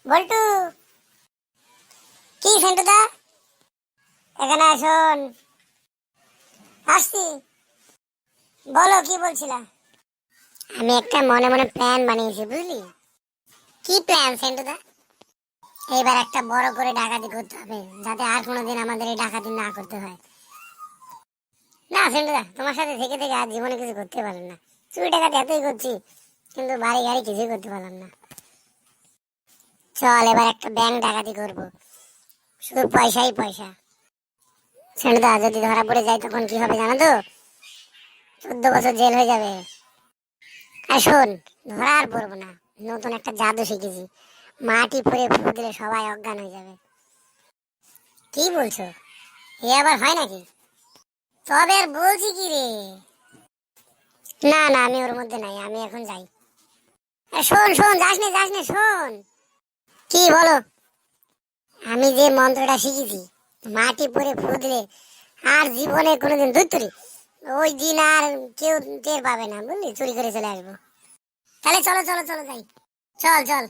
বল্টু, কি সেন্টুদা? এখানে আসুন। আসছি। বলো, কি বলছিলা? আমি একটা মনে মনে প্ল্যান বানিয়েছি, বুঝলি? কি প্ল্যান সেন্টুদা? এবার একটা বড় করে ডাকাতি করতে হবে, যাতে আর কোনোদিন আমাদের এই ডাকাতি না করতে হয়। না সেন্টুদা, তোমার সাথে থেকে থেকে আর জীবনে কিছু করতে পারলাম না। চুরি ডাকাতি এতই করছি, কিন্তু বাড়ি গাড়ি কিছুই করতে পারলাম না। চল এবার একটা ব্যাংক ডাকাতি করব, শুধু পয়সাই পয়সা। সেন্টুদা, যদি ধরা পড়ে যায় তখন কি হবে জানো তো? 14 বছর জেল হয়ে যাবে। আর শোন, ধরা আর পড়বো না। নতুন একটা জাদু শিখেছি, মাটি পরে ফু দিলে সবাই অজ্ঞান হয়ে যাবে। কি বলছো? এ আবার হয় নাকি? তবে আর বলছি কি রে? না না, আমি ওর মধ্যে নাই, আমি এখন যাই। শোন শোন, যাস নে যাস নে, শোন। কি বলো? আমি যে মন্ত্রটা শিখেছি, মাটি পরে ফু দিলে আর জীবনে কোনোদিন ধুত্তুরি, ওই দিন আর কেউ টের পাবে না, বুঝলি? চুরি করে চলে আসবো। তাহলে চলো চলো চলো যাই। চল চল।